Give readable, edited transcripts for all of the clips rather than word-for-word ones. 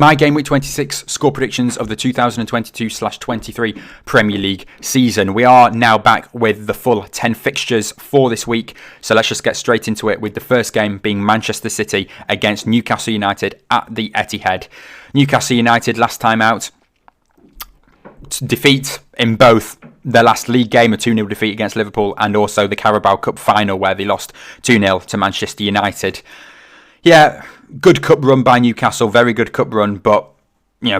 My Game Week 26 score predictions of the 2022/23 Premier League season. We are now back with the full 10 fixtures for this week, so let's just get straight into it with the first game being Manchester City against Newcastle United at the Etihad. Newcastle United last time out, defeat in both their last league game, a 2-0 defeat against Liverpool, and also the Carabao Cup final where they lost 2-0 to Manchester United. Yeah, good cup run by Newcastle, very good cup run, but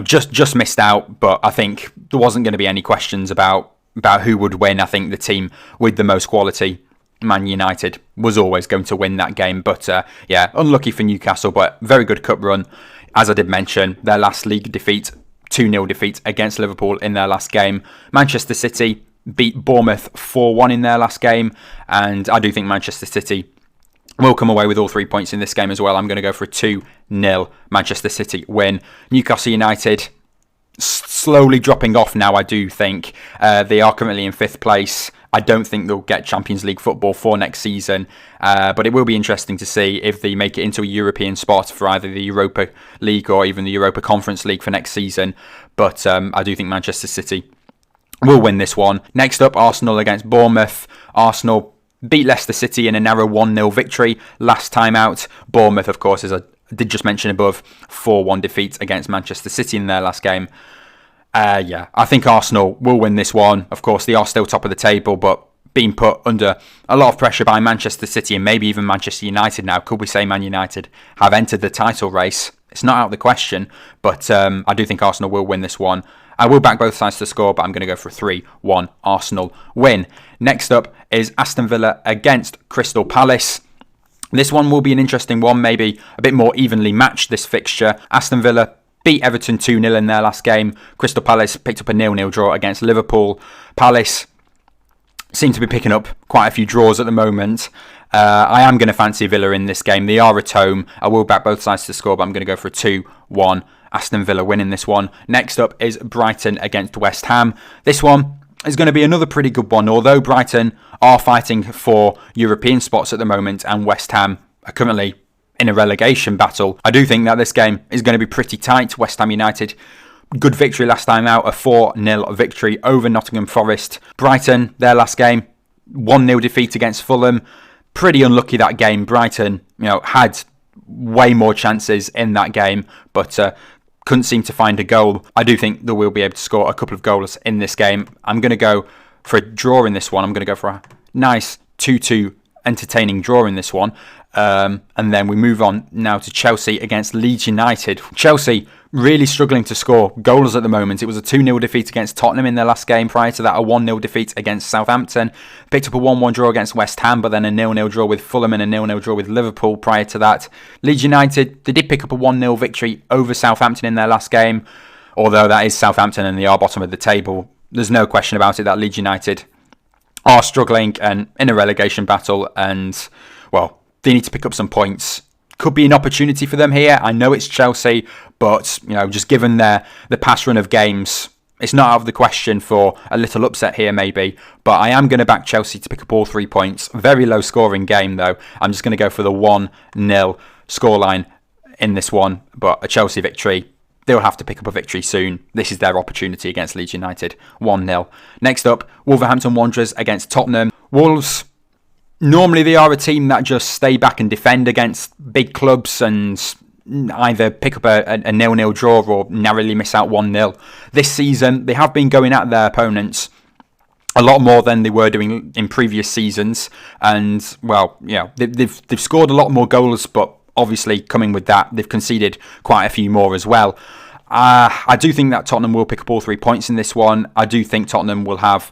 just missed out. But I think there wasn't going to be any questions about who would win. I think the team with the most quality, Man United, was always going to win that game. But unlucky for Newcastle, but very good cup run. As I did mention, their last league defeat, 2-0 defeat against Liverpool in their last game. Manchester City beat Bournemouth 4-1 in their last game, and I do think Manchester City will come away with all 3 points in this game as well. I'm going to go for a 2-0 Manchester City win. Newcastle United slowly dropping off now, I do think. They are currently in 5th place. I don't think they'll get Champions League football for next season, but it will be interesting to see if they make it into a European spot for either the Europa League or even the Europa Conference League for next season. But I do think Manchester City will win this one. Next up, Arsenal against Bournemouth. Arsenal beat Leicester City in a narrow 1-0 victory last time out. Bournemouth, of course, as I did just mention above, 4-1 defeat against Manchester City in their last game. I think Arsenal will win this one. Of course, they are still top of the table, but being put under a lot of pressure by Manchester City and maybe even Manchester United now. Could we say Man United have entered the title race? It's not out of the question, but I do think Arsenal will win this one. I will back both sides to score, but I'm going to go for a 3-1 Arsenal win. Next up is Aston Villa against Crystal Palace. This one will be an interesting one, maybe a bit more evenly matched, this fixture. Aston Villa beat Everton 2-0 in their last game. Crystal Palace picked up a 0-0 draw against Liverpool. Palace seem to be picking up quite a few draws at the moment. I am going to fancy Villa in this game. They are at home. I will back both sides to score, but I'm going to go for a 2-1 Aston Villa winning this one. Next up is Brighton against West Ham. This one is going to be another pretty good one. Although Brighton are fighting for European spots at the moment and West Ham are currently in a relegation battle, I do think that this game is going to be pretty tight. West Ham United, good victory last time out, a 4-0 victory over Nottingham Forest. Brighton, their last game, 1-0 defeat against Fulham. Pretty unlucky that game. Brighton, had way more chances in that game, but couldn't seem to find a goal. I do think they will be able to score a couple of goals in this game. I'm going to go for a draw in this one. I'm going to go for a nice 2-2 entertaining draw in this one. And then we move on now to Chelsea against Leeds United. Chelsea really struggling to score goals at the moment. It was a 2-0 defeat against Tottenham in their last game. Prior to that, a 1-0 defeat against Southampton. Picked up a 1-1 draw against West Ham, but then a 0-0 draw with Fulham and a 0-0 draw with Liverpool prior to that. Leeds United, they did pick up a 1-0 victory over Southampton in their last game. Although that is Southampton and they are bottom of the table. There's no question about it that Leeds United are struggling and in a relegation battle, and well, they need to pick up some points. Could be an opportunity for them here. I know it's Chelsea, but just given the past run of games, it's not out of the question for a little upset here maybe. But I am going to back Chelsea to pick up all 3 points. Very low scoring game though. I'm just going to go for the 1-0 scoreline in this one, but a Chelsea victory. They'll have to pick up a victory soon. This is their opportunity against Leeds United. 1-0. Next up, Wolverhampton Wanderers against Tottenham. Wolves, normally they are a team that just stay back and defend against big clubs and either pick up a 0-0 draw or narrowly miss out 1-0. This season, they have been going at their opponents a lot more than they were doing in previous seasons. And, they've scored a lot more goals, but obviously coming with that, they've conceded quite a few more as well. I do think that Tottenham will pick up all 3 points in this one. I do think Tottenham will have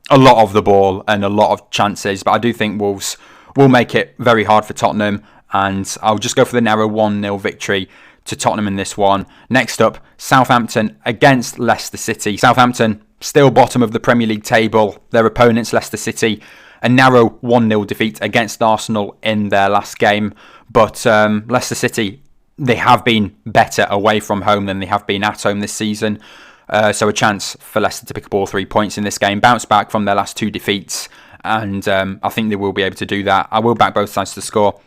a lot of the ball and a lot of chances, but I do think Wolves will make it very hard for Tottenham, and I'll just go for the narrow 1-0 victory to Tottenham in this one. Next up, Southampton against Leicester City. Southampton still bottom of the Premier League table. Their opponents, Leicester City, a narrow 1-0 defeat against Arsenal in their last game, but Leicester City, they have been better away from home than they have been at home this season. So a chance for Leicester to pick up all 3 points in this game, bounce back from their last 2 defeats, and I think they will be able to do that. I will back both sides to score.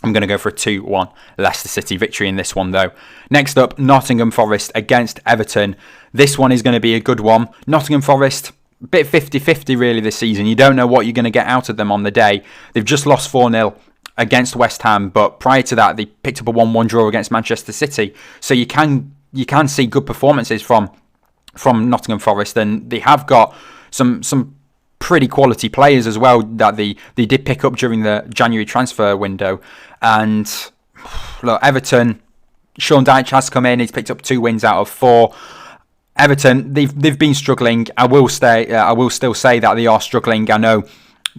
I'm going to go for a 2-1 Leicester City victory in this one, though. Next up, Nottingham Forest against Everton. This one is going to be a good one. Nottingham Forest, a bit 50-50 really this season. You don't know what you're going to get out of them on the day. They've just lost 4-0 against West Ham, but prior to that, they picked up a 1-1 draw against Manchester City. So you can see good performances from Nottingham Forest, and they have got some pretty quality players as well that they did pick up during the January transfer window. And look, Everton, Sean Dyche has come in. He's picked up 2 wins out of 4. Everton, they've been struggling. I will still say that they are struggling. I know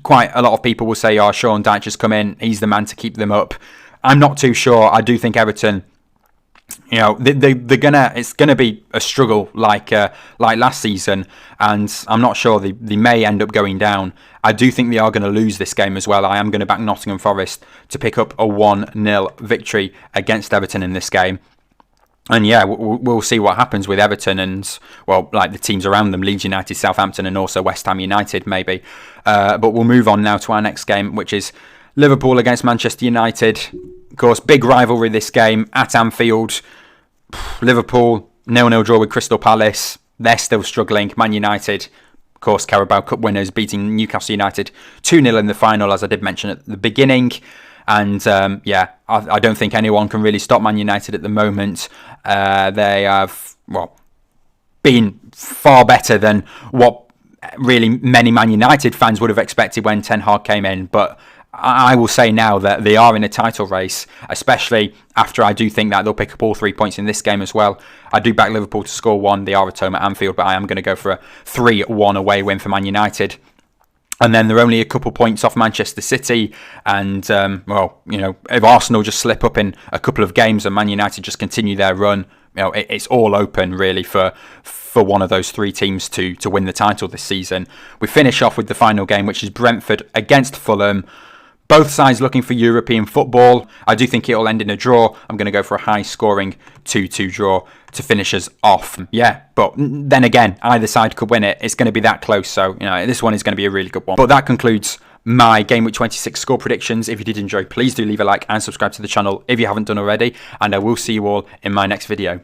quite a lot of people will say, "Oh, Sean Dyche has come in. He's the man to keep them up." I'm not too sure. I do think Everton, you know, it's gonna be a struggle like last season, and I'm not sure they may end up going down. I do think they are going to lose this game as well. I am going to back Nottingham Forest to pick up a 1-0 victory against Everton in this game. And yeah, we'll see what happens with Everton and, well, like the teams around them, Leeds United, Southampton, and also West Ham United maybe. But we'll move on now to our next game, which is Liverpool against Manchester United. Of course, big rivalry this game at Anfield. Liverpool 0-0 draw with Crystal Palace. They're still struggling. Man United, of course, Carabao Cup winners, beating Newcastle United 2-0 in the final, as I did mention at the beginning. And yeah, I don't think anyone can really stop Man United at the moment. They have, well, been far better than what really many Man United fans would have expected when Ten Hag came in. But I will say now that they are in a title race, especially after I do think that they'll pick up all 3 points in this game as well. I do back Liverpool to score 1. They are at home at Anfield, but I am going to go for a 3-1 away win for Man United. And then they're only a couple points off Manchester City. And, well, you know, if Arsenal just slip up in a couple of games and Man United just continue their run, you know, it's all open really for one of those 3 teams to win the title this season. We finish off with the final game, which is Brentford against Fulham. Both sides looking for European football. I do think it'll end in a draw. I'm going to go for a high-scoring 2-2 draw to finish us off. Yeah, but then again, either side could win it. It's going to be that close, so you know this one is going to be a really good one. But that concludes my Game Week 26 score predictions. If you did enjoy, please do leave a like and subscribe to the channel if you haven't done already, and I will see you all in my next video.